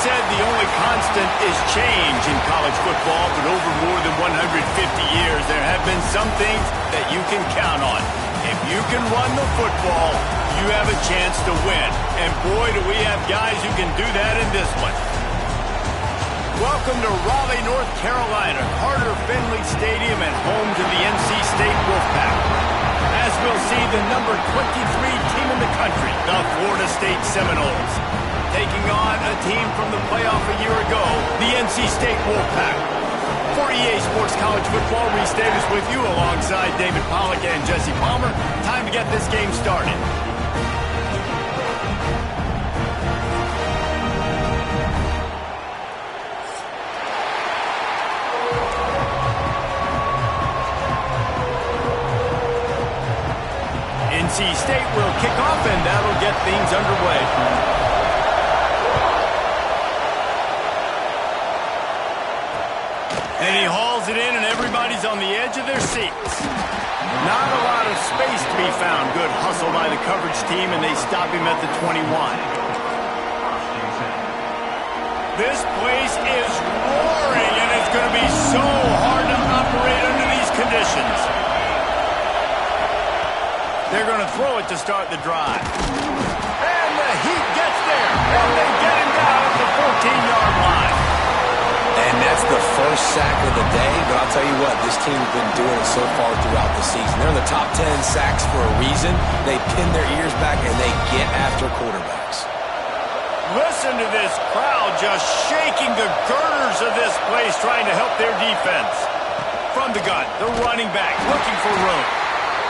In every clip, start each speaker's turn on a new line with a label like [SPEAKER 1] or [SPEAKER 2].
[SPEAKER 1] said the only constant is change in college football, but over more than 150 years, there have been some things that you can count on. If you can run the football, you have a chance to win. And boy, do we have guys who can do that in this one. Welcome to Raleigh, North Carolina, Carter Finley Stadium, and home to the NC State Wolfpack. As we'll see, the number 23 team in the country, the Florida State Seminoles, taking on a team from the playoff a year ago, the NC State Wolfpack. For EA Sports College Football, Reese Davis with you alongside David Pollack and Jesse Palmer. Time to get this game started. NC State will kick off, and that'll get things underway. And he hauls it in, and everybody's on the edge of their seats. Not a lot of space to be found. Good hustle by the coverage team, and they stop him at the 21. This place is roaring, and it's going to be so hard to operate under these conditions. They're going to throw it to start the drive. And the heat gets there, and they get him down at the 14-yard line.
[SPEAKER 2] And that's the first sack of the day, but I'll tell you what, this team's been doing it so far throughout the season. They're in the top 10 sacks for a reason. They pin their ears back, and they get after quarterbacks.
[SPEAKER 1] Listen to this crowd just shaking the girders of this place, trying to help their defense. From the gun, the running back looking for room.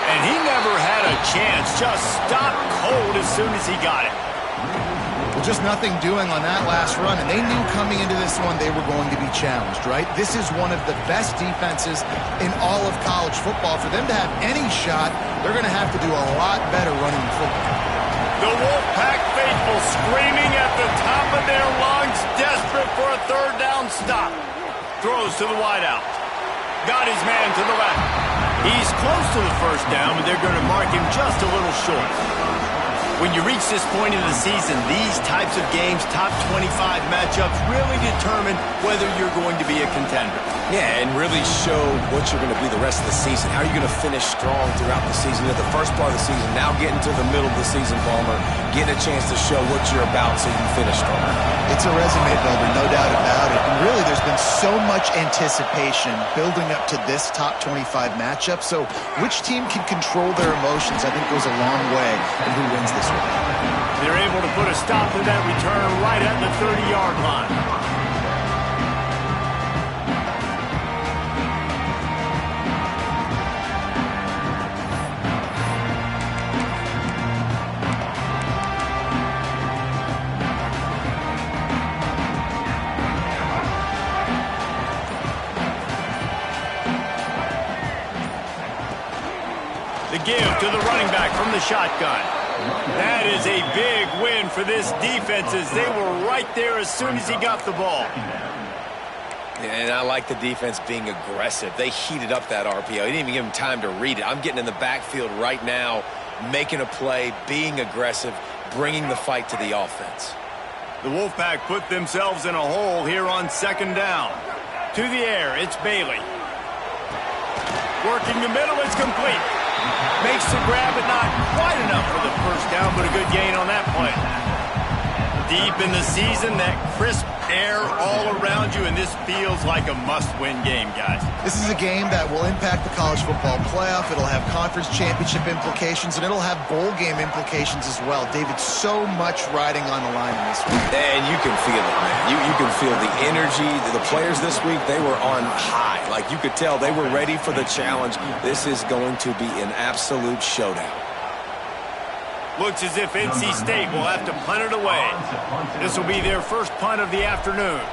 [SPEAKER 1] And he never had a chance, just stopped cold as soon as he got it.
[SPEAKER 3] Well, just nothing doing on that last run, and they knew coming into this one they were going to be challenged, right? This is one of the best defenses in all of college football. For them to have any shot, they're going to have to do a lot better running the football.
[SPEAKER 1] The Wolfpack faithful screaming at the top of their lungs, desperate for a third down stop. Throws to the wideout. Got his man to the left. He's close to the first down, but they're going to mark him just a little short. When you reach this point in the season, these types of games, top 25 matchups, really determine whether you're going to be a contender.
[SPEAKER 2] Yeah, and really show what you're going to be the rest of the season. How are you going to finish strong throughout the season? At the first part of the season, now getting to the middle of the season, Palmer, getting a chance to show what you're about so you can finish strong.
[SPEAKER 3] It's a resume builder, no doubt about it. And really, there's been so much anticipation building up to this top 25 matchup. So which team can control their emotions, I think, goes a long way in who wins this one.
[SPEAKER 1] They're able to put a stop to that return right at the 30-yard line. The give to the running back from the shotgun. That is a big win for this defense as they were right there as soon as he got the ball.
[SPEAKER 2] And I like the defense being aggressive. They heated up that RPO. He didn't even give him time to read it. I'm getting in the backfield right now, making a play, being aggressive, bringing the fight to the offense.
[SPEAKER 1] The Wolfpack put themselves in a hole here on second down. To the air, it's Bailey. Working the middle, it's complete. Makes the grab, but not quite enough for the first down, but a good gain on that play. Deep in the season, that crisp air all around you, and this feels like a must-win game, guys.
[SPEAKER 3] This is a game that will impact the college football playoff. It'll have conference championship implications, and it'll have bowl game implications as well. David, so much riding on the line in this one.
[SPEAKER 2] And you can feel it, man. You can feel the energy. The players this week, they were on high. Like, you could tell they were ready for the challenge. This is going to be an absolute showdown.
[SPEAKER 1] Looks as if NC State will have to punt it away. This will be their first punt of the afternoon.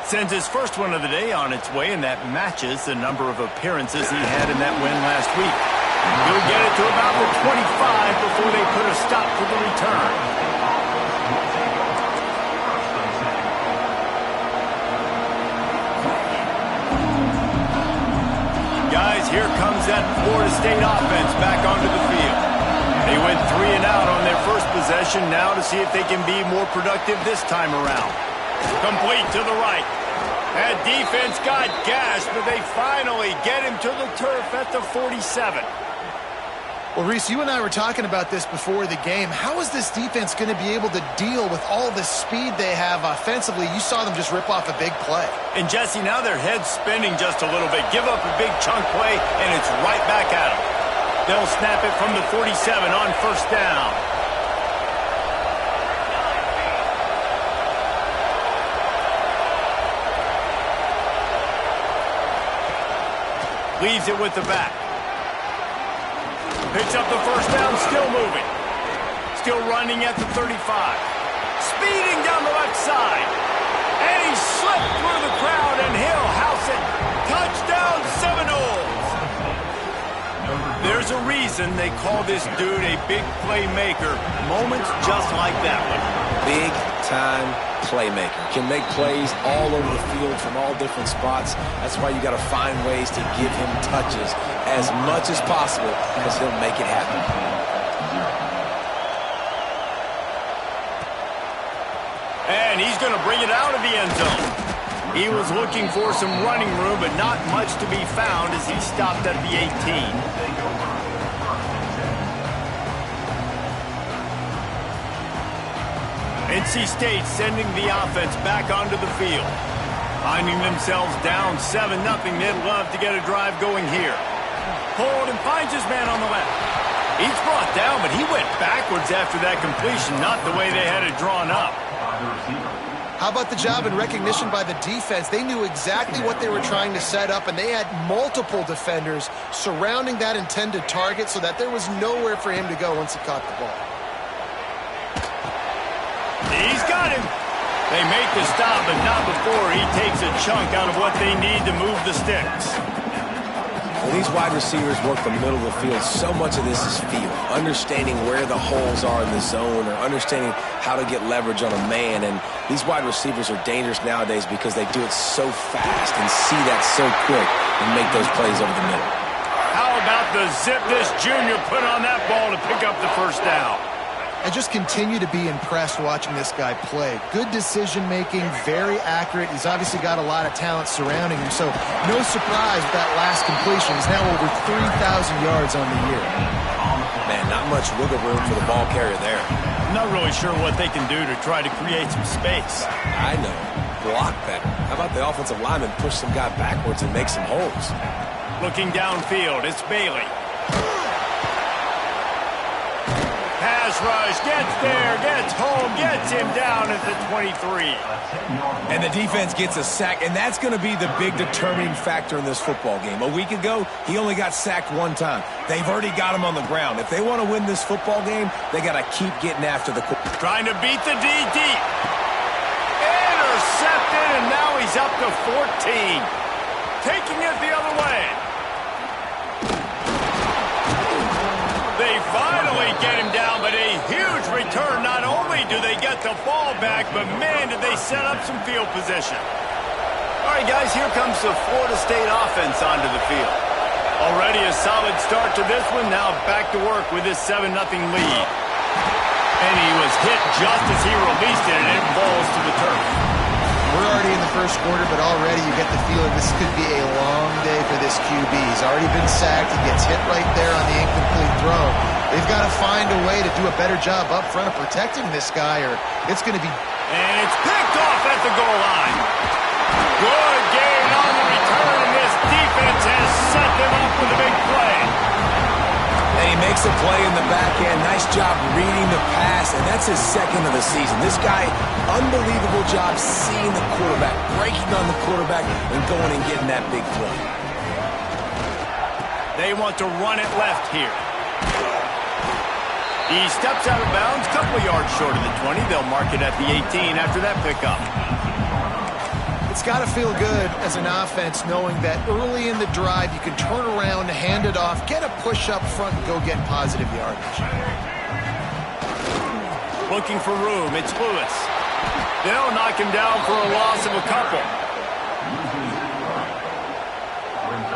[SPEAKER 1] Sends his first one of the day on its way, and that matches the number of appearances he had in that win last week. He'll get it to about the 25 before they put a stop to the return. Guys, here comes that Florida State offense back onto the field. They went 3 and out on their first possession now to see if they can be more productive this time around. Complete to the right. That defense got gashed, but they finally get him to the turf at the 47.
[SPEAKER 3] Well, Reese, you and I were talking about this before the game. How is this defense going to be able to deal with all the speed they have offensively? You saw them just rip off a big play.
[SPEAKER 1] And, Jesse, now their head's spinning just a little bit. Give up a big chunk play, and it's right back at them. They'll snap it from the 47 on first down. Leaves it with the back. Picks up the first down, still moving. Still running at the 35. Speeding down the left side. And he slipped through the crowd, and he'll house it. Touchdown, Seminoles. There's a reason they call this dude a big playmaker. Moments just like that one.
[SPEAKER 2] Big-time playmaker. Can make plays all over the field from all different spots. That's why you got to find ways to give him touches as much as possible, because he'll make it happen.
[SPEAKER 1] And he's going to bring it out of the end zone. He was looking for some running room, but not much to be found as he stopped at the 18. NC State sending the offense back onto the field. Finding themselves down 7-0, they'd love to get a drive going here. Hold and finds his man on the left. He's brought down, but he went backwards after that completion, not the way they had it drawn up.
[SPEAKER 3] How about the job and recognition by the defense? They knew exactly what they were trying to set up, and they had multiple defenders surrounding that intended target so that there was nowhere for him to go once he caught the ball.
[SPEAKER 1] He's got him. They make the stop, but not before he takes a chunk out of what they need to move the sticks.
[SPEAKER 2] When these wide receivers work the middle of the field, so much of this is feel. Understanding where the holes are in the zone, or understanding how to get leverage on a man. And these wide receivers are dangerous nowadays because they do it so fast and see that so quick and make those plays over the middle.
[SPEAKER 1] How about the zip this junior put on that ball to pick up the first down?
[SPEAKER 3] I just continue to be impressed watching this guy play. Good decision-making, very accurate. He's obviously got a lot of talent surrounding him, so no surprise with that last completion. He's now over 3,000 yards on the year.
[SPEAKER 2] Man, not much wiggle room for the ball carrier there.
[SPEAKER 1] I'm not really sure what they can do to try to create some space.
[SPEAKER 2] I know. Block better. How about the offensive lineman push some guy backwards and make some holes?
[SPEAKER 1] Looking downfield, it's Bailey. Pass rush, gets there, gets home, gets him down at the 23.
[SPEAKER 2] And the defense gets a sack, and that's going to be the big determining factor in this football game. A week ago, he only got sacked one time. They've already got him on the ground. If they want to win this football game, they got to keep getting after the quarterback.
[SPEAKER 1] Trying to beat the D deep. Intercepted, and now he's up to 14. Taking it the other way. They finally get him down, but a huge return. Not only do they get the ball back, but man, did they set up some field position. All right, guys, here comes the Florida State offense onto the field. Already a solid start to this one. Now back to work with this 7-0 lead. And he was hit just as he released it, and it falls to the turf.
[SPEAKER 3] We're already in the first quarter, but already you get the feeling this could be a long day for this QB. He's already been sacked. He gets hit right there on the incomplete throw. They've got to find a way to do a better job up front of protecting this guy, or it's going to be...
[SPEAKER 1] And it's picked off at the goal line. Good gain on the return, and this defense has set them up with a big play.
[SPEAKER 2] And he makes a play in the back end. Nice job reading the pass, and that's his second of the season. This guy, unbelievable job seeing the quarterback, breaking on the quarterback, and going and getting that big play.
[SPEAKER 1] They want to run it left here. He steps out of bounds, a couple of yards short of the 20. They'll mark it at the 18 after that pickup.
[SPEAKER 3] It's got to feel good as an offense knowing that early in the drive you can turn around, hand it off, get a push up front, and go get positive yardage.
[SPEAKER 1] Looking for room, it's Lewis. They'll knock him down for a loss of a couple.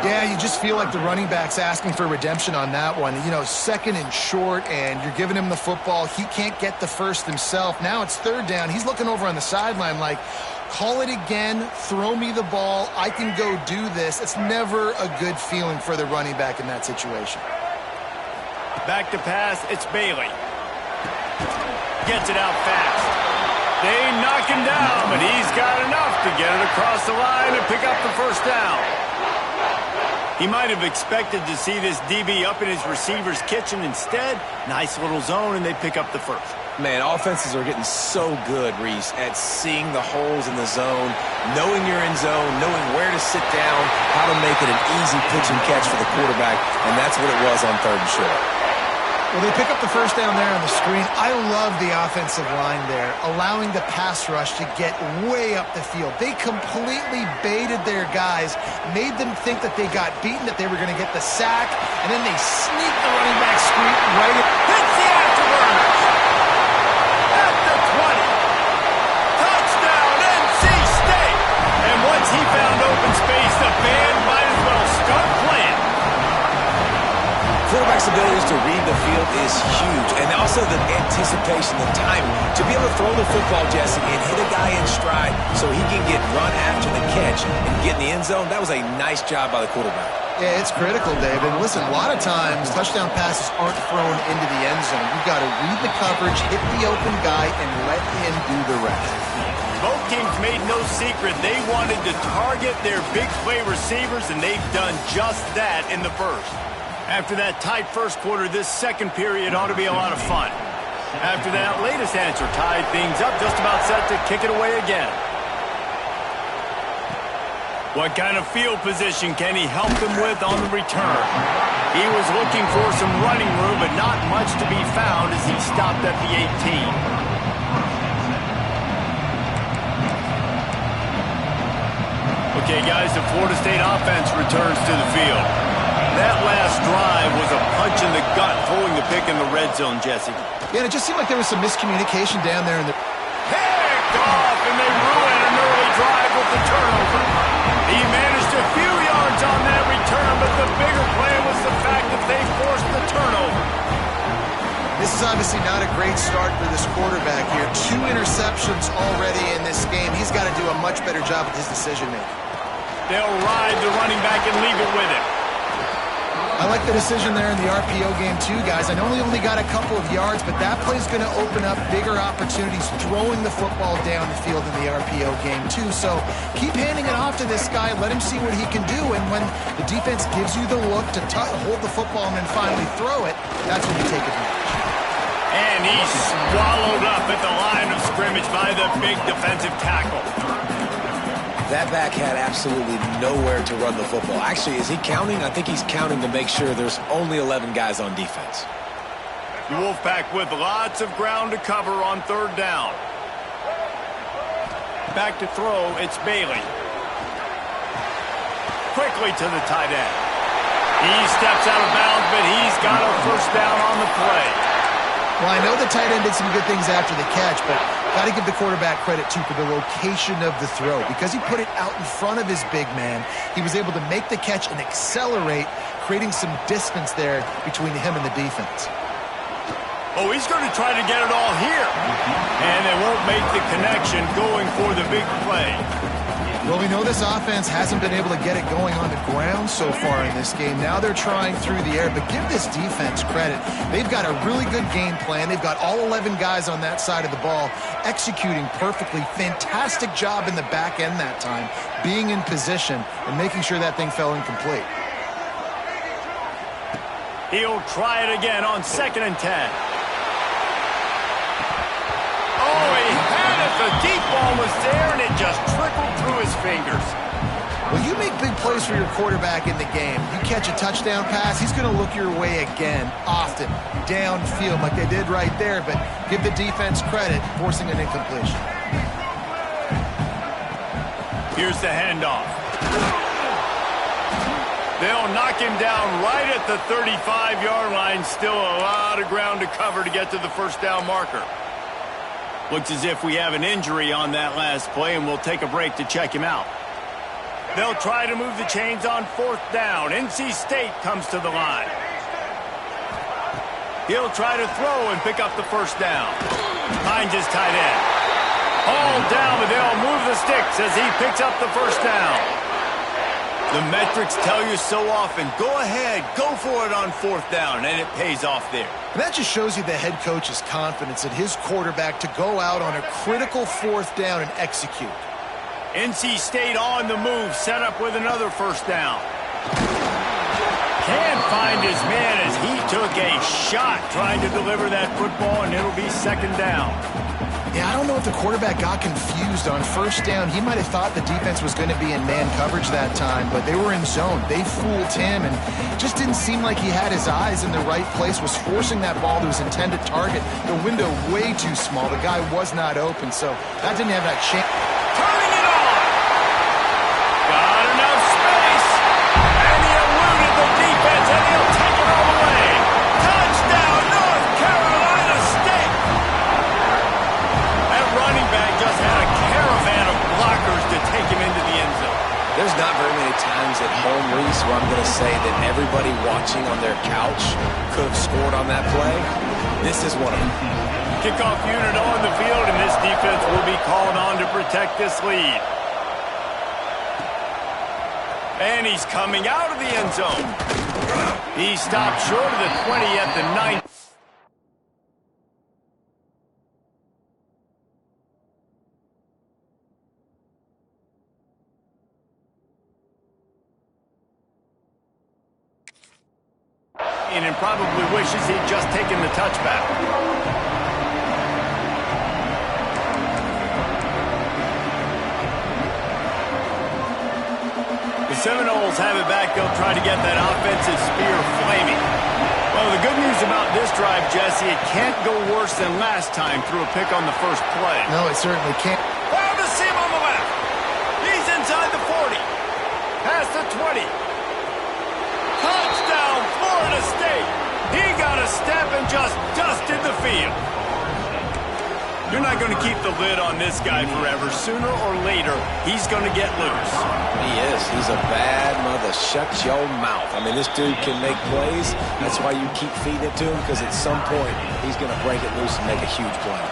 [SPEAKER 3] Yeah, you just feel like the running back's asking for redemption on that one. You know, second and short, and you're giving him the football. He can't get the first himself. Now it's third down. He's looking over on the sideline like, call it again, throw me the ball, I can go do this. It's never a good feeling for the running back in that situation.
[SPEAKER 1] Back to pass, it's Bailey. Gets it out fast. They knock him down, but he's got enough to get it across the line and pick up the first down. He might have expected to see this DB up in his receiver's kitchen. Instead, nice little zone, and they pick up the first.
[SPEAKER 2] Man, offenses are getting so good, Reese, at seeing the holes in the zone, knowing you're in zone, knowing where to sit down, how to make it an easy pitch and catch for the quarterback, and that's what it was on third and short.
[SPEAKER 3] Well, they pick up the first down there on the screen. I love the offensive line there, allowing the pass rush to get way up the field. They completely baited their guys, made them think that they got beaten, that they were going to get the sack, and then they sneak the running back screen right in.
[SPEAKER 1] Hits the afterburners! At the 20. Touchdown, NC State! And once he found open space, the band might as well start playing.
[SPEAKER 2] Quarterback's abilities to read the field is huge, and also the anticipation, the timing. To be able to throw the football, Jesse, and hit a guy in stride so he can get run after the catch and get in the end zone, that was a nice job by the quarterback.
[SPEAKER 3] Yeah, it's critical, Dave. And listen, a lot of times touchdown passes aren't thrown into the end zone. You've got to read the coverage, hit the open guy, and let him do the rest.
[SPEAKER 1] Both teams made no secret they wanted to target their big play receivers, and they've done just that in the first. After that tight first quarter, this second period ought to be a lot of fun. After that latest answer tied things up, just about set to kick it away again. What kind of field position can he help them with on the return? He was looking for some running room, but not much to be found as he stopped at the 18. Okay, guys, the Florida State offense returns to the field. That last drive was a punch in the gut, throwing the pick in the red zone, Jesse.
[SPEAKER 3] Yeah, and it just seemed like there was some miscommunication down there in the...
[SPEAKER 1] Picked off, and they ruin an early drive with the turnover. He managed a few yards on that return, but the bigger play was the fact that they forced the turnover.
[SPEAKER 3] This is obviously not a great start for this quarterback here. 2 interceptions already in this game. He's got to do a much better job with his decision-making.
[SPEAKER 1] They'll ride the running back and leave it with him.
[SPEAKER 3] I like the decision there in the RPO game too, guys. I know he only got a couple of yards, but that play's going to open up bigger opportunities throwing the football down the field in the RPO game too. So keep handing it off to this guy. Let him see what he can do. And when the defense gives you the look to hold the football and then finally throw it, that's when you take advantage.
[SPEAKER 1] And he's swallowed up at the line of scrimmage by the big defensive tackle.
[SPEAKER 2] That back had absolutely nowhere to run the football. Actually, is he counting? I think he's counting to make sure there's only 11 guys on defense.
[SPEAKER 1] The Wolfpack with lots of ground to cover on third down. Back to throw, it's Bailey. Quickly to the tight end. He steps out of bounds, but he's got a first down on the play.
[SPEAKER 3] Well, I know the tight end did some good things after the catch, but got to give the quarterback credit, too, for the location of the throw. Because he put it out in front of his big man, he was able to make the catch and accelerate, creating some distance there between him and the defense.
[SPEAKER 1] Oh, he's going to try to get it all here. And they won't make the connection going for the big play.
[SPEAKER 3] Well, we know this offense hasn't been able to get it going on the ground so far in this game. Now they're trying through the air, but give this defense credit. They've got a really good game plan. They've got all 11 guys on that side of the ball executing perfectly. Fantastic job in the back end that time, being in position and making sure that thing fell incomplete.
[SPEAKER 1] He'll try it again on 2nd and 10. Oh, he had it. The deep ball was there, and it just trickled through his fingers.
[SPEAKER 3] Well, you make big plays for your quarterback in the game. You catch a touchdown pass, he's going to look your way again, often, downfield like they did right there, but give the defense credit, forcing an incompletion.
[SPEAKER 1] Here's the handoff. They'll knock him down right at the 35-yard line. Still a lot of ground to cover to get to the first down marker. Looks as if we have an injury on that last play, and we'll take a break to check him out. They'll try to move the chains on 4th down. NC State comes to the line. He'll try to throw and pick up the 1st down. Finds his tight end. All down, but they'll move the sticks as he picks up the 1st down. The metrics tell you so often, go ahead, go for it on 4th down, and it pays off there.
[SPEAKER 3] And that just shows you the head coach's confidence in his quarterback to go out on a critical 4th down and execute.
[SPEAKER 1] NC State on the move, set up with another 1st down. Can't find his man as he took a shot trying to deliver that football, and it'll be 2nd down.
[SPEAKER 3] Yeah, I don't know if the quarterback got confused on 1st down. He might have thought the defense was going to be in man coverage that time, but they were in zone. They fooled him, and just didn't seem like he had his eyes in the right place, was forcing that ball to his intended target. The window way too small. The guy was not open, so that didn't have that chance.
[SPEAKER 1] Turning it on! Got enough space! And he eluded the defense, and he'll take it all the way! Touchdown, North Carolina State! That running back just had a caravan of blockers to take him into the end zone.
[SPEAKER 2] There's not very many times at home, Reese, where I'm going to say that everybody watching on their couch could have scored on that play. This is one of them.
[SPEAKER 1] Kickoff unit on the field, and this defense will be called on to protect this lead. And he's coming out of the end zone. He stopped short of the 20 at the 9. And probably wishes he'd just taken the touchback. The Seminoles have it back. They'll try to get that offensive spear flaming. Well, the good news about this drive, Jesse, it can't go worse than last time through a pick on the first play.
[SPEAKER 3] No, it certainly can't.
[SPEAKER 1] Found a seam on the left. He's inside the 40. Past the 20. Touchdown, Florida State. He got a step and just dusted the field. You're not going to keep the lid on this guy forever. Sooner or later, he's going to get loose.
[SPEAKER 2] He is. He's a bad mother. Shut your mouth. I mean, this dude can make plays. That's why you keep feeding it to him, because at some point, he's going to break it loose and make a huge play.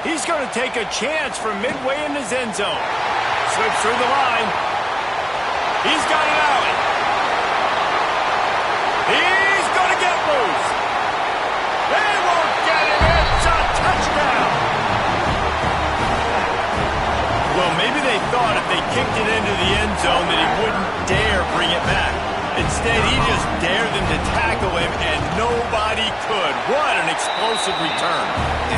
[SPEAKER 1] He's going to take a chance from midway in his end zone. Slips through the line. He's got it out. He's going to get loose. They won't get him. It's a touchdown. Well, maybe they thought if they kicked it into the end zone that he wouldn't dare bring it back. Instead, he just dared them to tackle him, and nobody could. What an explosive return.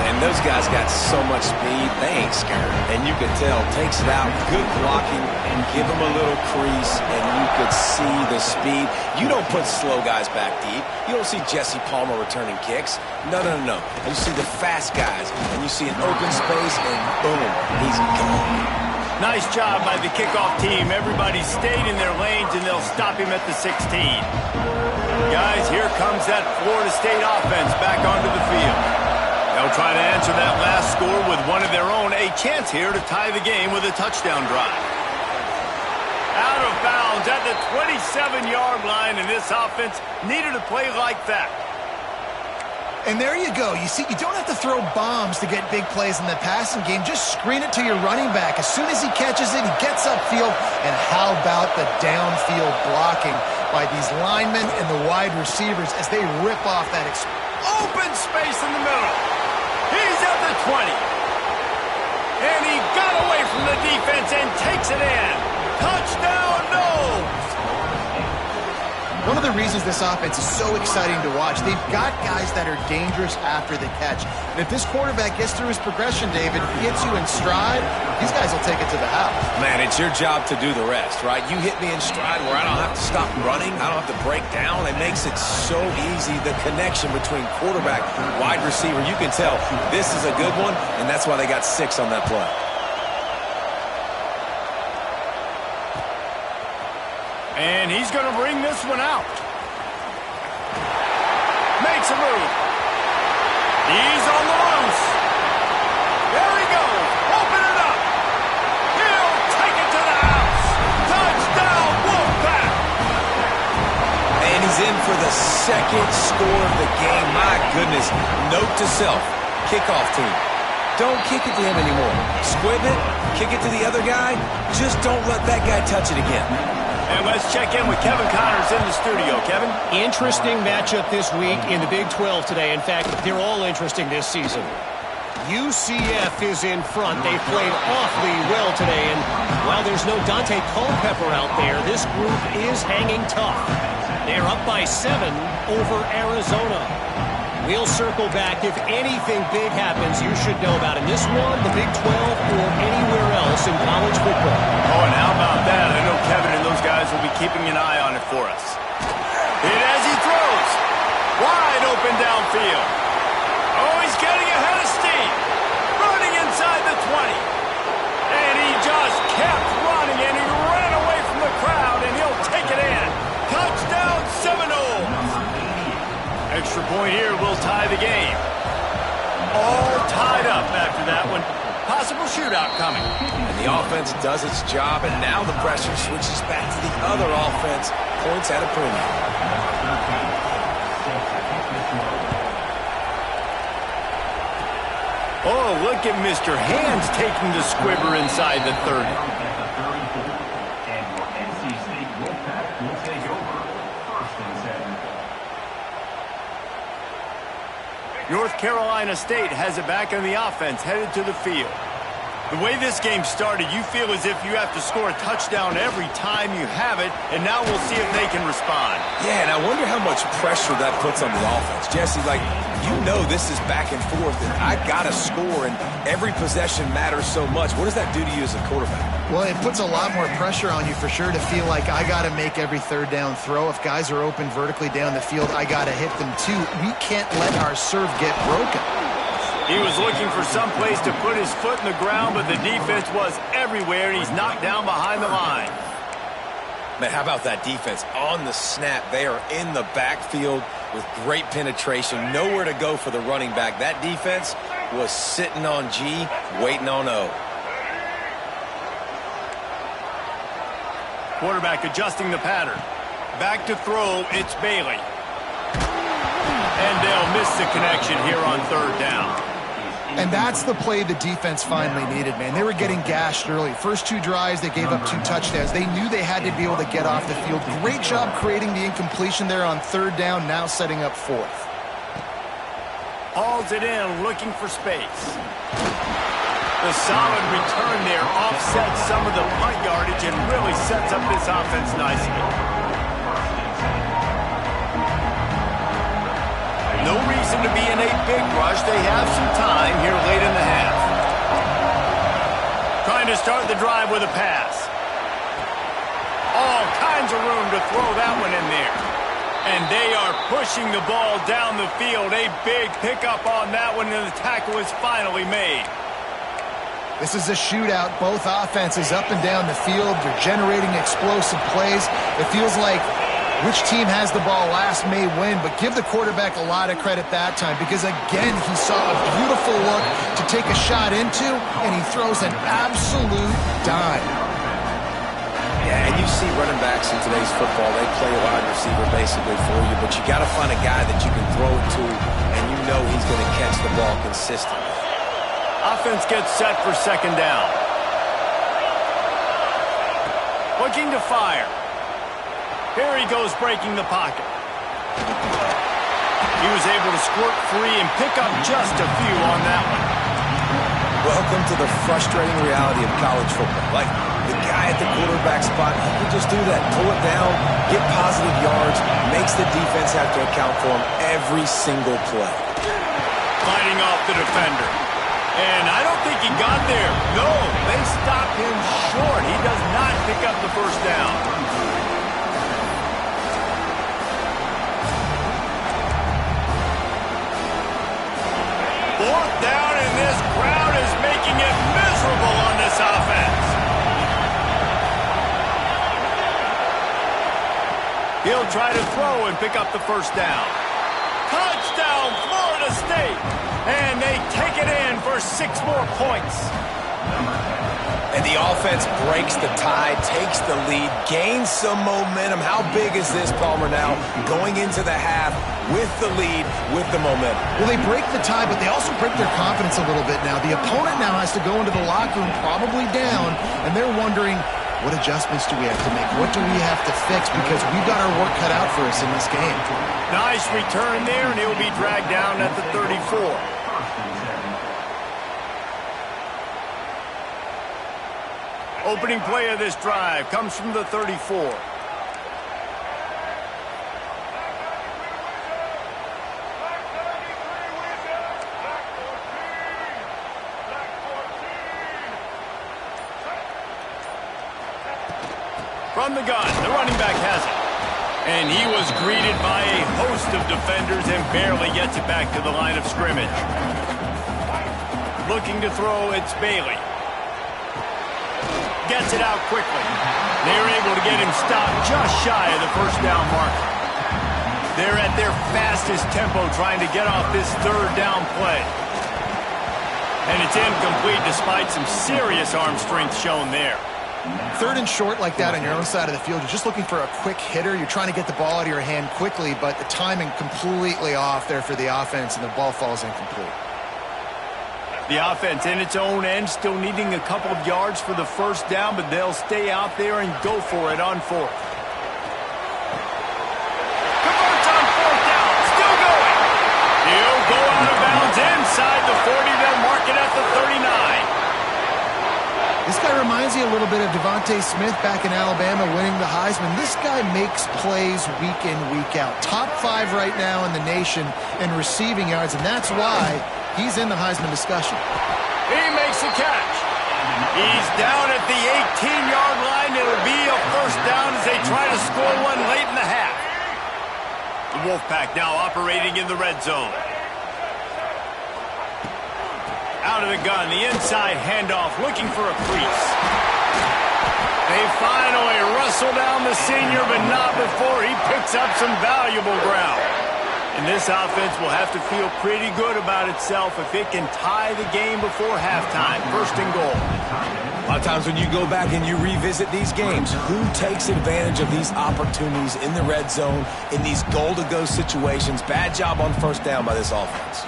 [SPEAKER 2] And those guys got so much speed, they ain't scared. And you could tell, takes it out, good blocking, and give him a little crease, and you could see the speed. You don't put slow guys back deep. You don't see Jesse Palmer returning kicks. No, no, no, no. You see the fast guys, and you see an open space, and boom, he's gone.
[SPEAKER 1] Nice job by the kickoff team. Everybody stayed in their lanes, and they'll stop him at the 16. Guys, here comes that Florida State offense back onto the field. They'll try to answer that last score with one of their own. A chance here to tie the game with a touchdown drive. Out of bounds at the 27-yard line, and this offense needed a play like that.
[SPEAKER 3] And there you go. You see, you don't have to throw bombs to get big plays in the passing game. Just screen it to your running back. As soon as he catches it, he gets upfield. And how about the downfield blocking by these linemen and the wide receivers as they rip off that
[SPEAKER 1] open space in the middle. He's at the 20. And he got away from the defense and takes it in. Touchdown, Noles.
[SPEAKER 3] One of the reasons this offense is so exciting to watch, they've got guys that are dangerous after the catch. And if this quarterback gets through his progression, David, gets you in stride, these guys will take it to the house.
[SPEAKER 2] Man, it's your job to do the rest, right? You hit me in stride where I don't have to stop running. I don't have to break down. It makes it so easy, the connection between quarterback and wide receiver. You can tell this is a good one, and that's why they got 6 on that play.
[SPEAKER 1] And he's going to bring this one out. Makes a move. He's on the loose. There he goes. Open it up. He'll take it to the house. Touchdown, Wolfpack.
[SPEAKER 2] And he's in for the second score of the game. My goodness. Note to self. Kickoff team. Don't kick it to him anymore. Squib it. Kick it to the other guy. Just don't let that guy touch it again.
[SPEAKER 1] And let's check in with Kevin Connors in the studio. Kevin?
[SPEAKER 4] Interesting matchup this week in the Big 12 today. In fact, they're all interesting this season. UCF is in front. They played awfully well today. And while there's no Dante Culpepper out there, this group is hanging tough. They're up by 7 over Arizona. We'll circle back. If anything big happens, you should know about it. In this one, the Big 12 or anywhere else in college football.
[SPEAKER 1] Oh, and how about that? I know Kevin and those guys will be keeping an eye on it for us. Hit as he throws. Wide open downfield. Oh, he's getting ahead of steam. Running inside the 20. And he just kept running, and he ran away from the crowd, and he'll take it in. Touchdown, Seminoles. Extra point here will tie the game. All tied up after that one. Possible shootout coming.
[SPEAKER 2] And the offense does its job, and now the pressure switches back to the other offense. Points at a premium.
[SPEAKER 1] Oh, look at Mr. Hands taking the squibber inside the 30. North Carolina State has it back on the offense, headed to the field. The way this game started, you feel as if you have to score a touchdown every time you have it, and now we'll see if they can respond.
[SPEAKER 2] Yeah, and I wonder how much pressure that puts on the offense. Jesse, like, you know this is back and forth, and I got to score, and every possession matters so much. What does that do to you as a quarterback?
[SPEAKER 3] Well, it puts a lot more pressure on you for sure to feel like I got to make every third down throw. If guys are open vertically down the field, I got to hit them too. We can't let our serve get broken.
[SPEAKER 1] He was looking for some place to put his foot in the ground, but the defense was everywhere, and he's knocked down behind the line.
[SPEAKER 2] Man, how about that defense? On the snap, they are in the backfield with great penetration. Nowhere to go for the running back. That defense was sitting on G, waiting on O.
[SPEAKER 1] Quarterback adjusting the pattern. Back to throw, it's Bailey. And they'll miss the connection here on third down.
[SPEAKER 3] And that's the play the defense finally needed, man. They were getting gashed early. First 2 drives, they gave up 2 touchdowns. They knew they had to be able to get off the field. Great job creating the incompletion there on third down, now setting up 4th.
[SPEAKER 1] Hauls it in, looking for space. The solid return there offsets some of the punt yardage and really sets up this offense nicely. No reason to be in a big rush. They have some time here late in the half. Trying to start the drive with a pass. All kinds of room to throw that one in there. And they are pushing the ball down the field. A big pickup on that one, and the tackle is finally made.
[SPEAKER 3] This is a shootout. Both offenses up and down the field. They're generating explosive plays. It feels like which team has the ball last may win, but give the quarterback a lot of credit that time because, again, he saw a beautiful look to take a shot into, and he throws an absolute dime.
[SPEAKER 2] Yeah, and you see running backs in today's football, they play a wide receiver basically for you, but you got to find a guy that you can throw it to, and you know he's going to catch the ball consistently.
[SPEAKER 1] Offense gets set for second down. Looking to fire. Here he goes breaking the pocket. He was able to squirt free and pick up just a few on that one.
[SPEAKER 2] Welcome to the frustrating reality of college football. Like, the guy at the quarterback spot, he can just do that. Pull it down, get positive yards, makes the defense have to account for him every single play.
[SPEAKER 1] Fighting off the defender. And I don't think he got there. No, they stopped him short. He does not pick up the first down. Fourth down, and this crowd is making it miserable on this offense. He'll try to throw and pick up the first down. Touchdown, Florida State. And they take it in for 6 more points.
[SPEAKER 2] And the offense breaks the tie, takes the lead, gains some momentum. How big is this, Palmer, now going into the half with the lead, with the momentum?
[SPEAKER 3] Well, they break the tie, but they also break their confidence a little bit now. The opponent now has to go into the locker room probably down, and they're wondering, what adjustments do we have to make? What do we have to fix? Because we've got our work cut out for us in this game.
[SPEAKER 1] Nice return there, and he'll be dragged down at the 34. Opening play of this drive comes from the 34. From the gun, the running back has it. And he was greeted by a host of defenders and barely gets it back to the line of scrimmage. Looking to throw, it's Bailey. Gets it out quickly. They're able to get him stopped just shy of the first down marker. They're at their fastest tempo trying to get off this 3rd down play. And it's incomplete despite some serious arm strength shown there.
[SPEAKER 3] 3rd and short like that on your own side of the field, you're just looking for a quick hitter. You're trying to get the ball out of your hand quickly, but the timing completely off there for the offense, and the ball falls incomplete.
[SPEAKER 1] The offense in its own end still needing a couple of yards for the first down, but they'll stay out there and go for it on 4th. Converts on 4th down. Still going. He'll go out of bounds inside the 40. They'll mark it at the 39.
[SPEAKER 3] This guy reminds you a little bit of Devontae Smith back in Alabama winning the Heisman. This guy makes plays week in, week out. Top 5 right now in the nation in receiving yards, and that's why he's in the Heisman discussion.
[SPEAKER 1] He makes a catch. He's down at the 18-yard line. It'll be a first down as they try to score one late in the half. The Wolfpack now operating in the red zone. Out of the gun, the inside handoff, looking for a crease. They finally wrestle down the senior, but not before he picks up some valuable ground. And this offense will have to feel pretty good about itself if it can tie the game before halftime. 1st and goal.
[SPEAKER 2] A lot of times when you go back and you revisit these games, who takes advantage of these opportunities in the red zone, in these goal-to-go situations? Bad job on 1st down by this offense.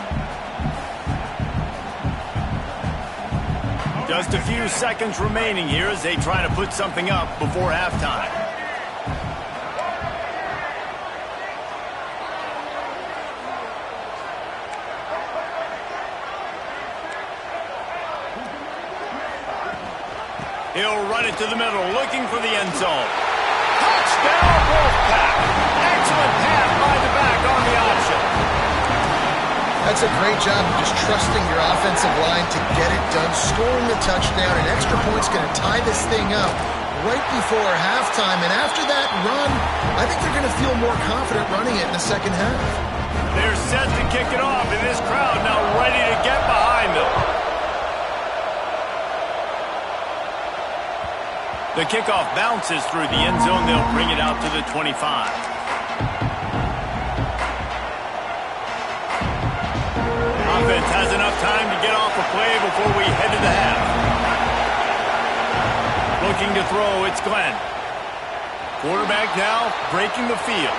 [SPEAKER 1] Just a few seconds remaining here as they try to put something up before halftime. He'll run it to the middle, looking for the end zone. Touchdown, Wolfpack! Excellent pass by the back on the option.
[SPEAKER 3] That's a great job of just trusting your offensive line to get it done, scoring the touchdown. An extra point's going to tie this thing up right before halftime. And after that run, I think they're going to feel more confident running it in the second half.
[SPEAKER 1] They're set to kick it off, and this crowd now ready to get behind them. The kickoff bounces through the end zone. They'll bring it out to the 25. Offense has enough time to get off a play before we head to the half. Looking to throw, it's Glenn. Quarterback now breaking the field.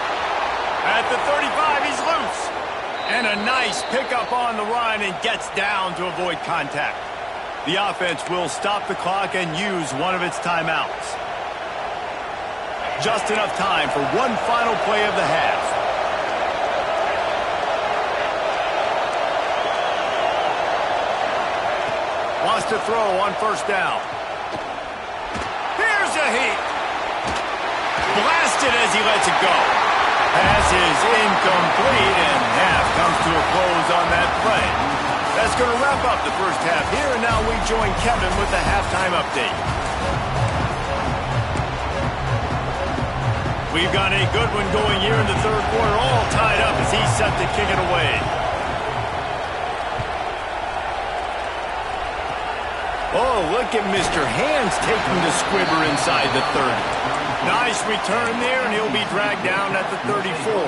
[SPEAKER 1] At the 35, he's loose. And a nice pickup on the run and gets down to avoid contact. The offense will stop the clock and use one of its timeouts. Just enough time for one final play of the half. Wants to throw on 1st down. Here's a heat. Blasted as he lets it go. Pass is incomplete, and half comes to a close on that play. That's going to wrap up the first half here, and now we join Kevin with the halftime update. We've got a good one going here in the 3rd quarter, all tied up as he's set to kick it away. Oh, look at Mr. Hands taking the squibber inside the 30. Nice return there, and he'll be dragged down at the 34.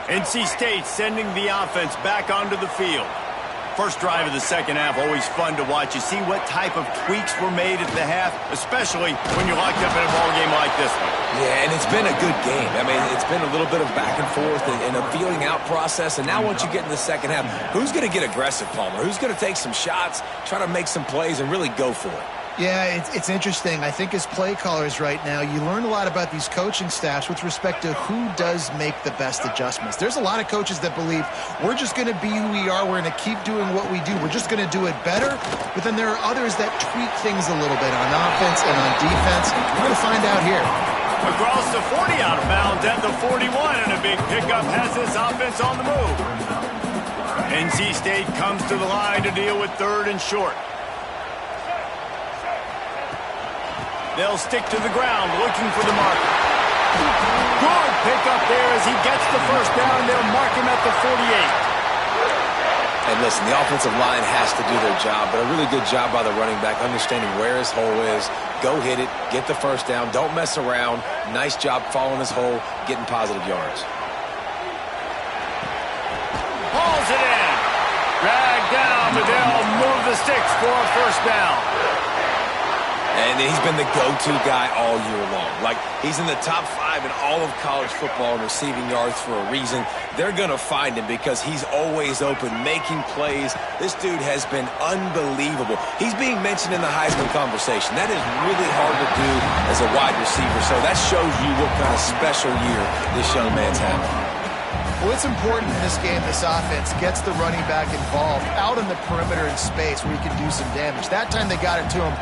[SPEAKER 1] NC State sending the offense back onto the field. First drive of the second half, always fun to watch. You see what type of tweaks were made at the half, especially when you're locked up in a ball game like this one.
[SPEAKER 2] Yeah, and it's been a good game. I mean, it's been a little bit of back and forth and a feeling out process. And now once you get in the second half, who's going to get aggressive, Palmer? Who's going to take some shots, try to make some plays, and really go for it?
[SPEAKER 3] Yeah, it's interesting. I think as play callers right now, you learn a lot about these coaching staffs with respect to who does make the best adjustments. There's a lot of coaches that believe we're just going to be who we are. We're going to keep doing what we do. We're just going to do it better. But then there are others that tweak things a little bit on offense and on defense. We're going to find out here.
[SPEAKER 1] Across the 40, out of bounds at the 41, and a big pickup has this offense on the move. NC State comes to the line to deal with third and short. They'll stick to the ground, looking for the marker. Good pickup there as he gets the first down. They'll mark him at the 48.
[SPEAKER 2] And listen, the offensive line has to do their job, but a really good job by the running back, understanding where his hole is. Go hit it, get the first down, don't mess around. Nice job following his hole, getting positive yards.
[SPEAKER 1] Hauls it in. Dragged down, but they'll move the sticks for a first down.
[SPEAKER 2] And he's been the go-to guy all year long. Like, he's in the top 5 in all of college football in receiving yards for a reason. They're going to find him because he's always open, making plays. This dude has been unbelievable. He's being mentioned in the Heisman conversation. That is really hard to do as a wide receiver. So that shows you what kind of special year this young man's having.
[SPEAKER 3] Well, it's important in this game, this offense gets the running back involved out in the perimeter in space where he can do some damage. That time they got it to him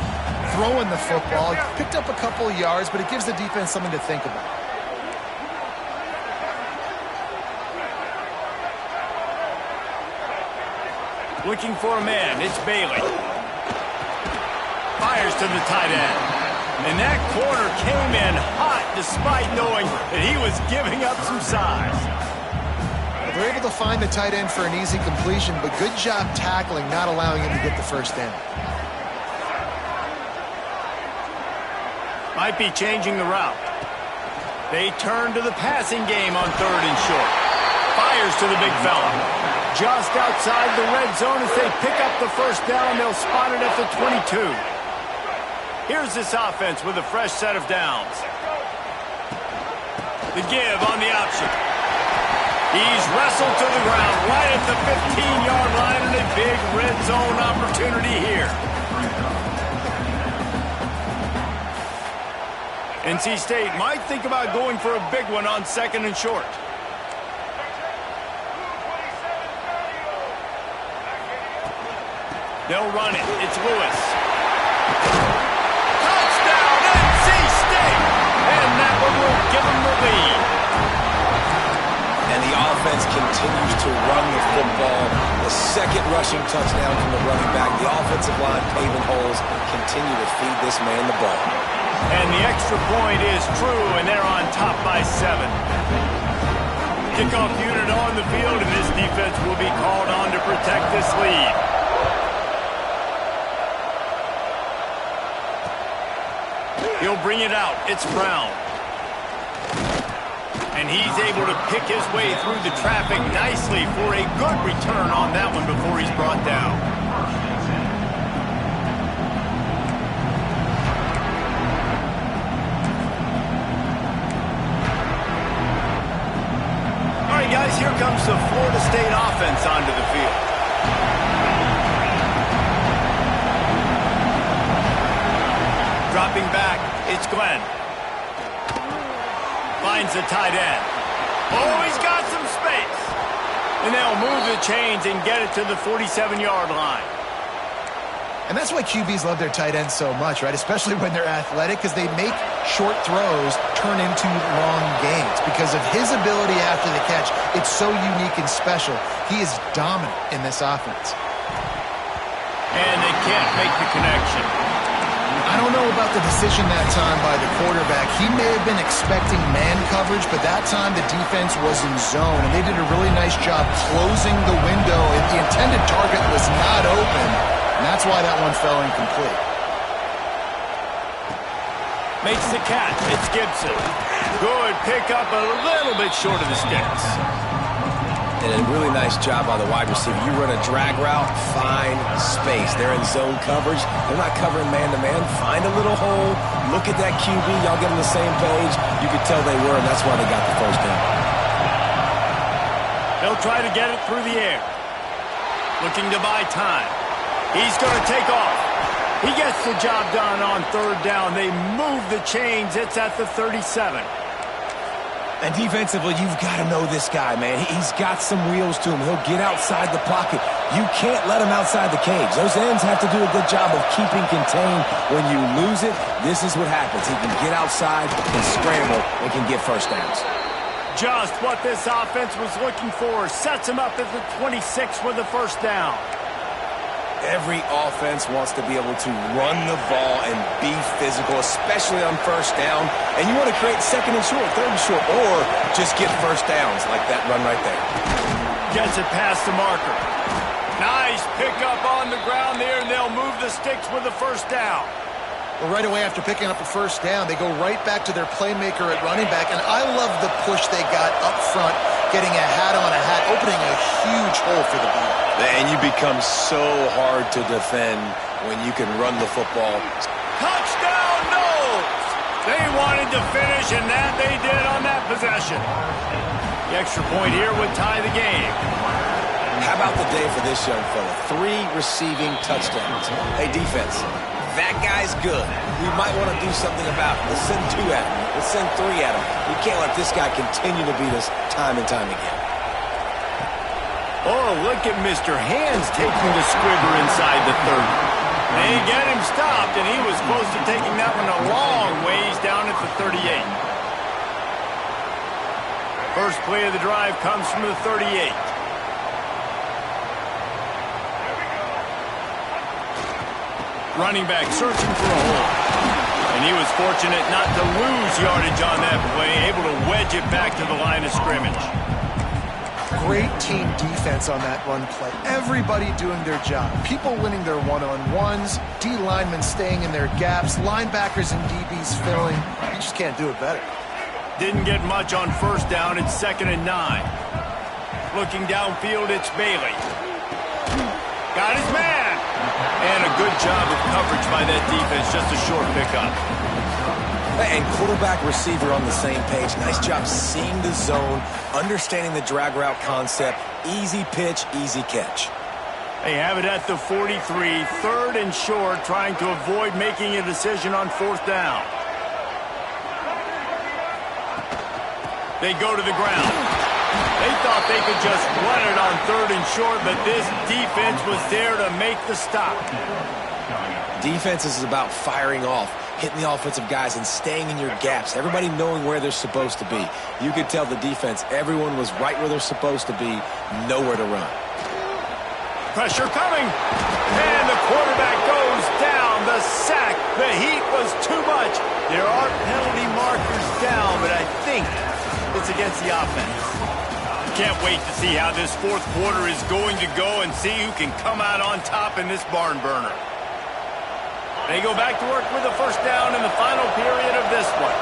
[SPEAKER 3] throwing the football. He picked up a couple of yards, but it gives the defense something to think about.
[SPEAKER 1] Looking for a man. It's Bailey. Fires to the tight end. And that corner came in hot despite knowing that he was giving up some size.
[SPEAKER 3] They're able to find the tight end for an easy completion, but good job tackling, not allowing him to get the first down.
[SPEAKER 1] Might be changing the route. They turn to the passing game on third and short. Fires to the big fella. Just outside the red zone as they pick up the first down. They'll spot it at the 22. Here's this offense with a fresh set of downs. The give on the option. He's wrestled to the ground right at the 15-yard line and a big red zone opportunity here. NC State might think about going for a big one on second and short. They'll run it. It's Lewis. Touchdown, NC State! And that one will give them the lead.
[SPEAKER 2] And the offense continues to run the football. The second rushing touchdown from the running back. The offensive line paving holes. Continue to feed this man the ball.
[SPEAKER 1] And the extra point is true, and they're on top by 7. Kickoff unit on the field, and this defense will be called on to protect this lead. He'll bring it out. It's Brown. And he's able to pick his way through the traffic nicely for a good return on that one before he's brought down. All right, guys, here comes the Florida State offense onto the field. Dropping back, it's Glenn. Finds the tight end. Oh, he's got some space. And they'll move the chains and get it to the 47-yard line.
[SPEAKER 3] And that's why QBs love their tight ends so much, right? Especially when they're athletic, because they make short throws turn into long gains. Because of his ability after the catch, it's so unique and special. He is dominant in this offense.
[SPEAKER 1] And they can't make the connection.
[SPEAKER 3] I don't know about the decision that time by the quarterback. He may have been expecting man coverage, but that time the defense was in zone, and they did a really nice job closing the window. And the intended target was not open, and that's why that one fell incomplete.
[SPEAKER 1] Makes the catch. It's Gibson. Good pickup, a little bit short of the sticks.
[SPEAKER 2] And a really nice job by the wide receiver. You run a drag route, find space. They're in zone coverage. They're not covering man-to-man. Find a little hole. Look at that QB. Y'all get on the same page. You could tell they were, and that's why they got the first down.
[SPEAKER 1] They'll try to get it through the air. Looking to buy time. He's going to take off. He gets the job done on third down. They move the chains. It's at the 37.
[SPEAKER 2] And defensively, you've got to know this guy, man. He's got some wheels to him. He'll get outside the pocket. You can't let him outside the cage. Those ends have to do a good job of keeping contained. When you lose it, this is what happens. He can get outside and scramble and can get first downs.
[SPEAKER 1] Just what this offense was looking for. Sets him up at the 26 for the first down.
[SPEAKER 2] Every offense wants to be able to run the ball and be physical, especially on first down. And you want to create second and short, third and short, or just get first downs like that run right there.
[SPEAKER 1] Gets it past the marker. Nice pickup on the ground there, and they'll move the sticks with the first down.
[SPEAKER 3] Well, right away after picking up a first down, they go right back to their playmaker at running back. And I love the push they got up front, getting a hat on a hat, opening a huge hole for the ball.
[SPEAKER 2] And you become so hard to defend when you can run the football.
[SPEAKER 1] Touchdown, Knowles! They wanted to finish, and that they did on that possession. The extra point here would tie the game.
[SPEAKER 2] How about the day for this young fella? 3 receiving touchdowns. Hey, defense, that guy's good. We might want to do something about it. Let's send 2 at him. Let's send 3 at him. We can't let this guy continue to beat us time and time again.
[SPEAKER 1] Oh, look at Mr. Hands taking the squibber inside the 30. They get him stopped, and he was close to taking that one a long ways down at the 38. First play of the drive comes from the 38. Running back searching for a hole. And he was fortunate not to lose yardage on that play, able to wedge it back to the line of scrimmage.
[SPEAKER 3] Great team defense on that run play. Everybody doing their job. People winning their one-on-ones, D linemen staying in their gaps, linebackers and DBs filling. You just can't do it better.
[SPEAKER 1] Didn't get much on first down. It's 2nd and 9. Looking downfield, it's Bailey. Got his man. And a good job of coverage by that defense. Just a short pickup.
[SPEAKER 2] And quarterback receiver on the same page. Nice job seeing the zone, understanding the drag route concept. Easy pitch, easy catch.
[SPEAKER 1] They have it at the 43, 3rd and short, trying to avoid making a decision on 4th down. They go to the ground. They thought they could just run it on 3rd and short, but this defense was there to make the stop.
[SPEAKER 2] Defense is about firing off, hitting the offensive guys and staying in your gaps. Everybody knowing where they're supposed to be. You could tell the defense, everyone was right where they're supposed to be, nowhere to run.
[SPEAKER 1] Pressure coming. And the quarterback goes down. The sack. The heat was too much. There are penalty markers down, but I think it's against the offense. Can't wait to see how this 4th quarter is going to go and see who can come out on top in this barn burner. They go back to work with the first down in the final period of this one.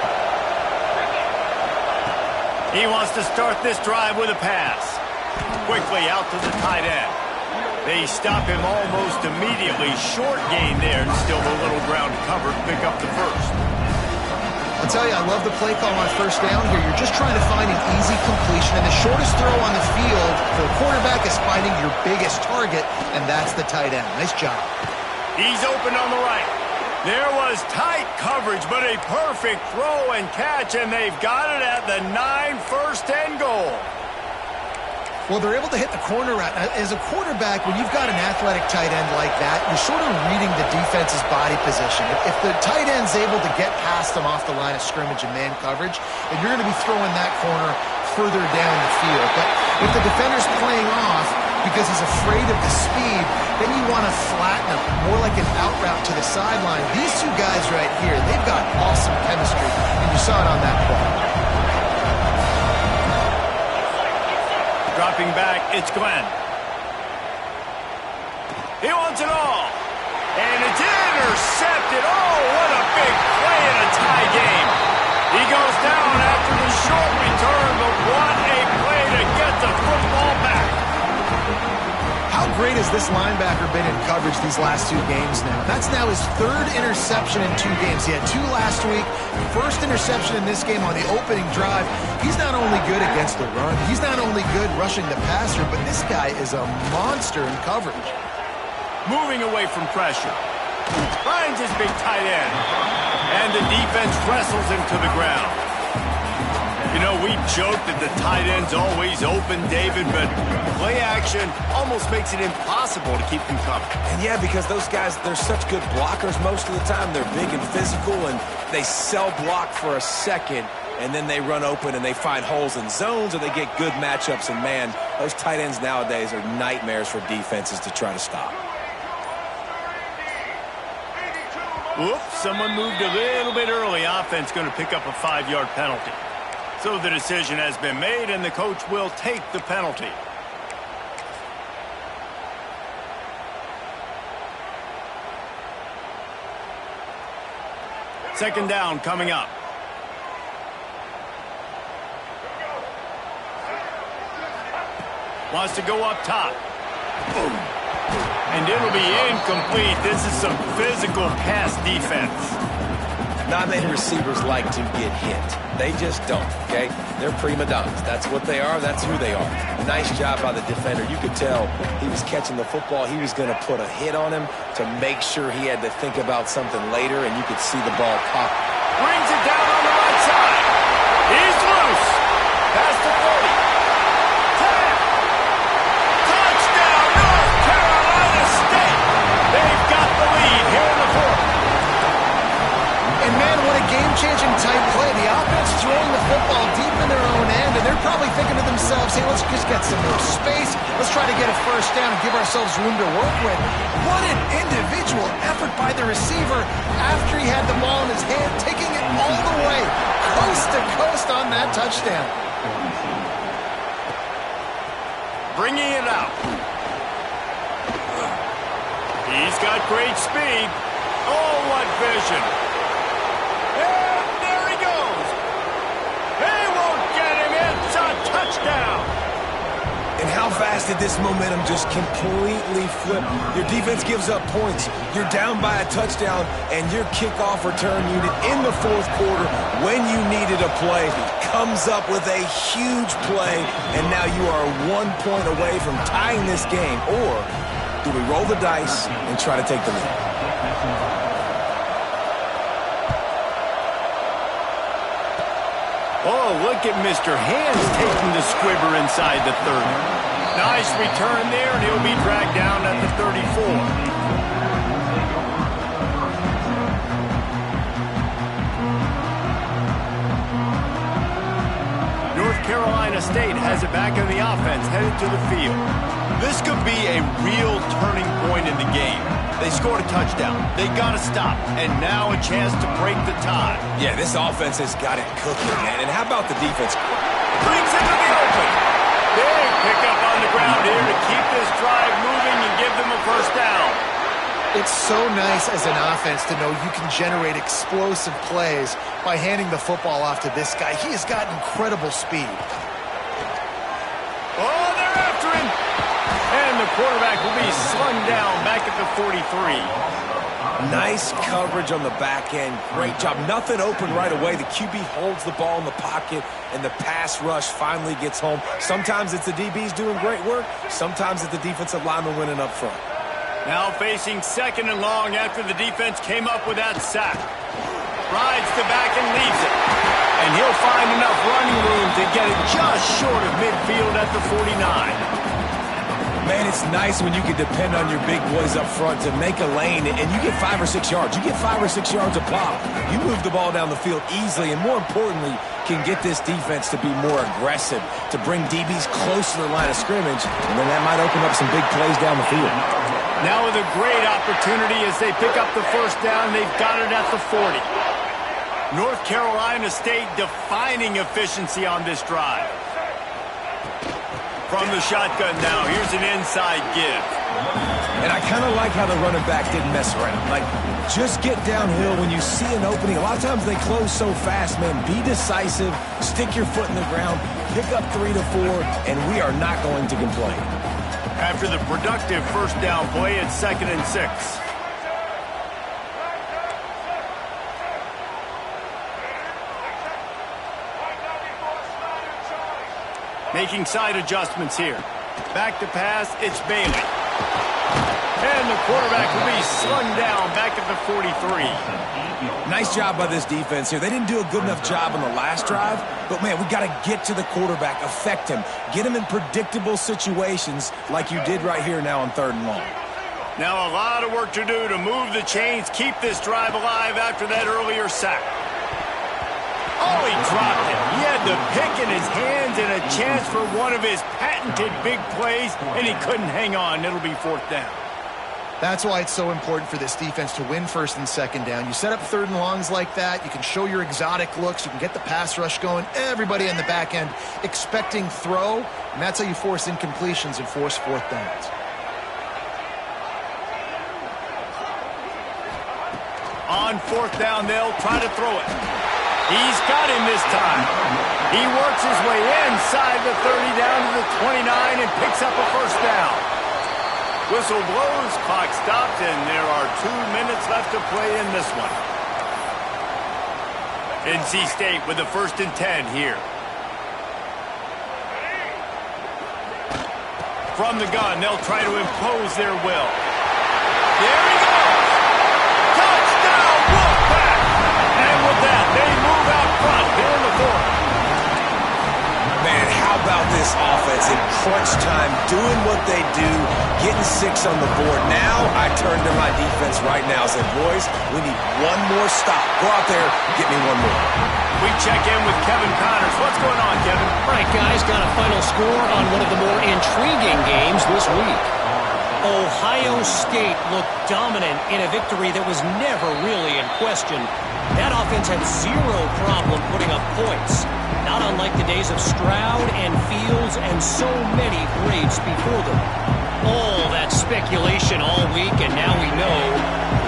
[SPEAKER 1] He wants to start this drive with a pass. Quickly out to the tight end. They stop him almost immediately. Short gain there, and still the little ground covered. Pick up the first.
[SPEAKER 3] I'll tell you, I love the play call on first down here. You're just trying to find an easy completion, and the shortest throw on the field for a quarterback is finding your biggest target, and that's the tight end. Nice job.
[SPEAKER 1] He's open on the right. There was tight coverage, but a perfect throw and catch, and they've got it at the 9, 1st and goal.
[SPEAKER 3] Well, they're able to hit the corner route. As a quarterback, when you've got an athletic tight end like that, you're sort of reading the defense's body position. If the tight end's able to get past them off the line of scrimmage and man coverage, then you're going to be throwing that corner further down the field. But if the defender's playing off because he's afraid of the speed, then you want to flatten him, more like an out route to the sideline. These 2 guys right here, they've got awesome chemistry, and you saw it on that play.
[SPEAKER 1] Dropping back, it's Glenn. He wants it all. And it's intercepted. Oh, what a big play in a tie game. He goes down after the short return, but what a play to get the football back.
[SPEAKER 3] great has this linebacker been in coverage these last 2 games now? That's now his 3rd interception in 2 games. He had 2 last week. First interception in this game on the opening drive. He's not only good against the run, he's not only good rushing the passer, but this guy is a monster in coverage.
[SPEAKER 1] Moving away from pressure. Finds his big tight end. And the defense wrestles him to the ground. You know, we joke that the tight end's always open, David, but play action almost makes it impossible to keep them covered.
[SPEAKER 2] And yeah, because those guys, they're such good blockers most of the time. They're big and physical, and they sell block for a second, and then they run open and they find holes in zones, or they get good matchups. And man, those tight ends nowadays are nightmares for defenses to try to stop.
[SPEAKER 1] Oops, someone moved a little bit early. Offense going to pick up a 5-yard penalty. So the decision has been made, and the coach will take the penalty. Second down coming up. Wants to go up top. Boom. And it'll be incomplete. This is some physical pass defense.
[SPEAKER 2] Not many receivers like to get hit. They just don't, okay? They're prima donnas. That's what they are. That's who they are. Nice job by the defender. You could tell he was catching the football. He was going to put a hit on him to make sure he had to think about something later, and you could see the ball pop.
[SPEAKER 1] Brings it down on the right side. He's loose. Past the 40. 10. Touchdown, North Carolina State. They've got the lead here in the 4th.
[SPEAKER 3] And man, what a game-changing type play. The offense throwing the football deep in their own end, and they're probably thinking to themselves, hey, let's just get some more space. Let's try to get a first down and give ourselves room to work with. What an individual effort by the receiver after he had the ball in his hand, taking it all the way, coast to coast on that touchdown.
[SPEAKER 1] Bringing it out. He's got great speed. Oh, what vision. And there he goes. They won't get him. It's a touchdown.
[SPEAKER 2] And how fast did this momentum just completely flip? Your defense gives up points. You're down by a touchdown, and your kickoff return unit in the 4th quarter, when you needed a play, comes up with a huge play, and now you are 1 point away from tying this game. Or do we roll the dice and try to take the lead?
[SPEAKER 1] Oh, look at Mr. Hands taking the squibber inside the 30. Nice return there, and he'll be dragged down at the 34. North Carolina State has it back in the offense, headed to the field. This could be a real turning point in the game. They scored a touchdown. They got to stop. And now a chance to break the tie.
[SPEAKER 2] Yeah, this offense has got it cooking, man. And how about the defense?
[SPEAKER 1] Brings it to the open. Big pickup on the ground here to keep this drive moving and give them a first down.
[SPEAKER 3] It's so nice as an offense to know you can generate explosive plays by handing the football off to this guy. He has got incredible speed.
[SPEAKER 1] Oh, they're after him. And the quarterback will be slung down back at the 43.
[SPEAKER 2] Nice coverage on the back end. Great job. Nothing open right away. The QB holds the ball in the pocket, and the pass rush finally gets home. Sometimes it's the DBs doing great work. Sometimes it's the defensive lineman winning up front.
[SPEAKER 1] Now facing 2nd and long after the defense came up with that sack. Rides the back and leaves it. And he'll find enough running room to get it just short of midfield at the 49.
[SPEAKER 2] Man, it's nice when you can depend on your big boys up front to make a lane, and you get 5 or 6 yards. You get 5 or 6 yards a pop. You move the ball down the field easily, and more importantly, can get this defense to be more aggressive, to bring DBs close to the line of scrimmage, and then that might open up some big plays down the field.
[SPEAKER 1] Now with a great opportunity as they pick up the first down, they've got it at the 40. North Carolina State defining efficiency on this drive. From the shotgun now, here's an inside give.
[SPEAKER 2] And I kind of like how the running back didn't mess around. Like, just get downhill when you see an opening. A lot of times they close so fast, man. Be decisive, stick your foot in the ground, pick up 3 to 4, and we are not going to complain.
[SPEAKER 1] After the productive first down play, it's 2nd and 6. Making side adjustments here. Back to pass, it's Bailey. And the quarterback will be slung down back at the 43.
[SPEAKER 2] Nice job by this defense here. They didn't do a good enough job on the last drive, but, man, we got to get to the quarterback, affect him, get him in predictable situations like you did right here now on 3rd and long.
[SPEAKER 1] Now a lot of work to do to move the chains, keep this drive alive after that earlier sack. Oh, he dropped it. He had the pick in his hands and a chance for one of his patented big plays, and he couldn't hang on. It'll be 4th down.
[SPEAKER 3] That's why it's so important for this defense to win 1st and 2nd down. You set up 3rd and longs like that. You can show your exotic looks. You can get the pass rush going. Everybody on the back end expecting throw, and that's how you force incompletions and force 4th downs.
[SPEAKER 1] On 4th down, they'll try to throw it. He's got him this time. He works his way inside the 30 down to the 29 and picks up a 1st down. Whistle blows, clock stopped, and there are 2 minutes left to play in this one. NC State with the 1st and 10 here. From the gun, they'll try to impose their will. There he goes! Touchdown, Wolfpack! And with that, they move out front here in the 4th.
[SPEAKER 2] Man, how about this offense in crunch time, doing what they do, getting 6 on the board. Now I turn to my defense right now and say, boys, we need one more stop. Go out there, get me one more.
[SPEAKER 1] We check in with Kevin Connors. What's going on, Kevin?
[SPEAKER 4] All right, guys, got a final score on one of the more intriguing games this week. Ohio State looked dominant in a victory that was never really in question. That offense had 0 problem putting up points, not unlike the days of Stroud and Fields and so many greats before them. All that speculation all week, and now we know.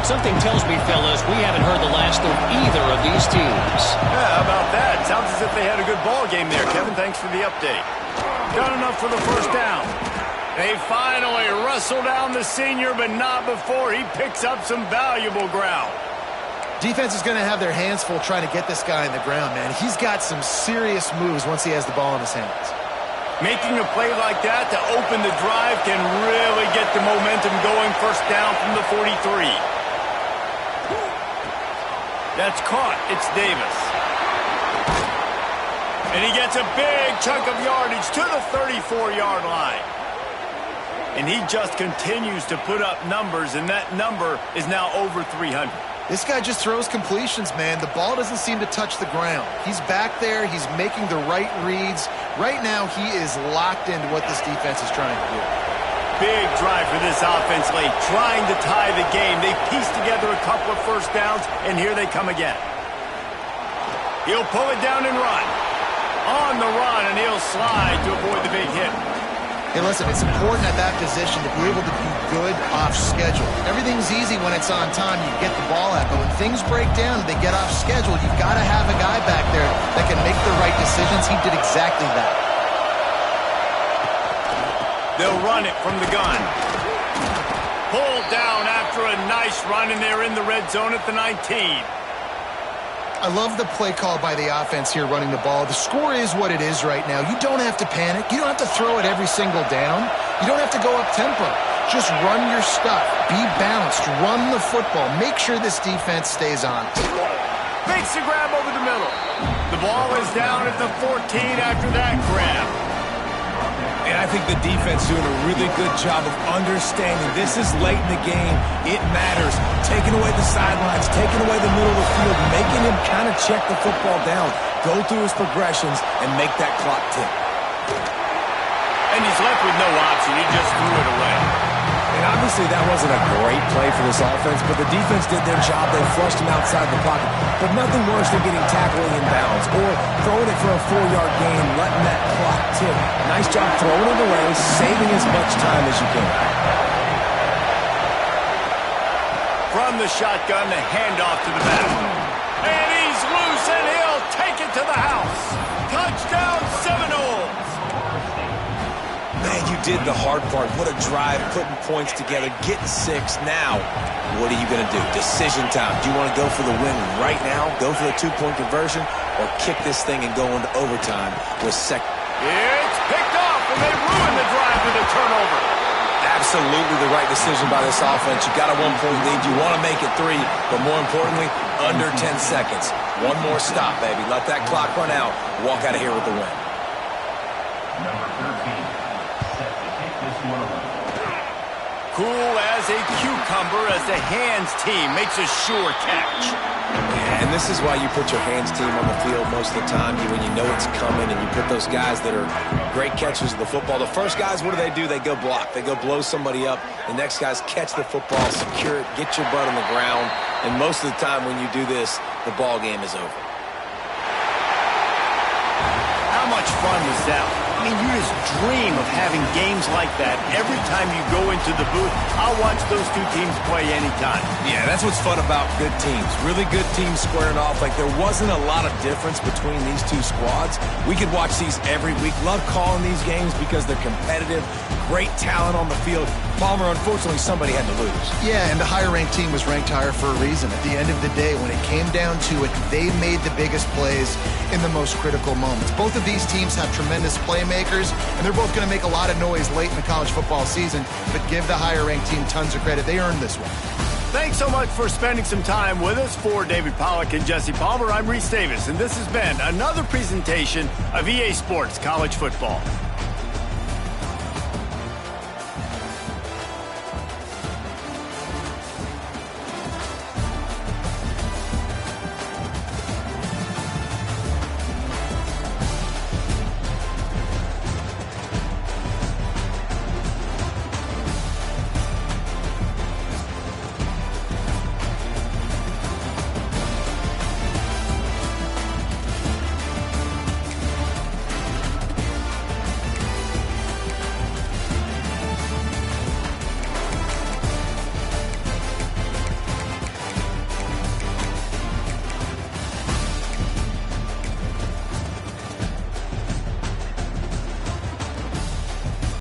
[SPEAKER 4] Something tells me, fellas, we haven't heard the last of either of these teams.
[SPEAKER 1] Yeah, how about that? Sounds as if they had a good ball game there. Kevin, thanks for the update. Done enough for the 1st down. They finally wrestle down the senior, but not before he picks up some valuable ground.
[SPEAKER 3] Defense is going to have their hands full trying to get this guy in the ground, man. He's got some serious moves once he has the ball in his hands.
[SPEAKER 1] Making a play like that to open the drive can really get the momentum going. 1st down from the 43. That's caught. It's Davis. And he gets a big chunk of yardage to the 34-yard line. And he just continues to put up numbers, and that number is now over 300.
[SPEAKER 3] This guy just throws completions, man. The ball doesn't seem to touch the ground. He's back there. He's making the right reads. Right now, he is locked into what this defense is trying to do.
[SPEAKER 1] Big drive for this offense late, trying to tie the game. They pieced together a couple of 1st downs, and here they come again. He'll pull it down and run. On the run, and he'll slide to avoid the big hit.
[SPEAKER 3] Hey, listen, it's important at that position to be able to be good off schedule. Everything's easy when it's on time. You get the ball out. But when things break down, they get off schedule, you've got to have a guy back there that can make the right decisions. He did exactly that.
[SPEAKER 1] They'll run it from the gun. Pulled down after a nice run, and they're in the red zone at the 19.
[SPEAKER 3] I love the play call by the offense here running the ball. The score is what it is right now. You don't have to panic. You don't have to throw it every single down. You don't have to go up tempo. Just run your stuff. Be balanced. Run the football. Make sure this defense stays on.
[SPEAKER 1] Makes the grab over the middle. The ball is down at the 14 after that grab.
[SPEAKER 2] And I think the defense doing a really good job of understanding this is late in the game. It matters. Taking away the sidelines, taking away the middle of the field, making him kind of check the football down, go through his progressions, and make that clock tick.
[SPEAKER 1] And he's left with no option. He just threw it away.
[SPEAKER 2] And obviously that wasn't a great play for this offense, but the defense did their job. They flushed him outside the pocket. But nothing worse than getting tackled in bounds or throwing it for a 4-yard gain, letting that clock tick. Nice job throwing it away, saving as much time as you can.
[SPEAKER 1] From the shotgun, the handoff to the back. And he's loose, and he'll take it to the house. Touchdown, Seminoles.
[SPEAKER 2] Man, you did the hard part. What a drive, putting points together, getting 6. Now, what are you going to do? Decision time. Do you want to go for the win right now, go for the 2-point conversion, or kick this thing and go into overtime with second?
[SPEAKER 1] It's picked off, and they ruin the drive with a turnover.
[SPEAKER 2] Absolutely the right decision by this offense. You got a 1-point lead. You want to make it 3, but more importantly, under 10 seconds. One more stop, baby. Let that clock run out. Walk out of here with the win.
[SPEAKER 5] Number 13, set to kick this one away.
[SPEAKER 1] Cool as a cucumber as the hands team makes a sure catch.
[SPEAKER 2] And this is why you put your hands team on the field most of the time, when you know it's coming, and you put those guys that are great catchers of the football. The first guys, what do? They go block. They go blow somebody up. The next guys catch the football, secure it, get your butt on the ground. And most of the time when you do this, the ball game is over.
[SPEAKER 1] How much fun was that? I mean, you just dream of having games like that every time you go into the booth. I'll watch those two teams play anytime.
[SPEAKER 2] Yeah, that's what's fun about good teams. Really good teams squaring off. Like, there wasn't a lot of difference between these two squads. We could watch these every week. Love calling these games because they're competitive. Great talent on the field. Palmer, unfortunately, somebody had to lose.
[SPEAKER 3] Yeah, and the higher-ranked team was ranked higher for a reason. At the end of the day, when it came down to it, they made the biggest plays in the most critical moments. Both of these teams have tremendous playmakers, and they're both going to make a lot of noise late in the college football season, but give the higher-ranked team tons of credit. They earned this one.
[SPEAKER 1] Thanks so much for spending some time with us. For David Pollack and Jesse Palmer, I'm Reese Davis, and this has been another presentation of EA Sports College Football.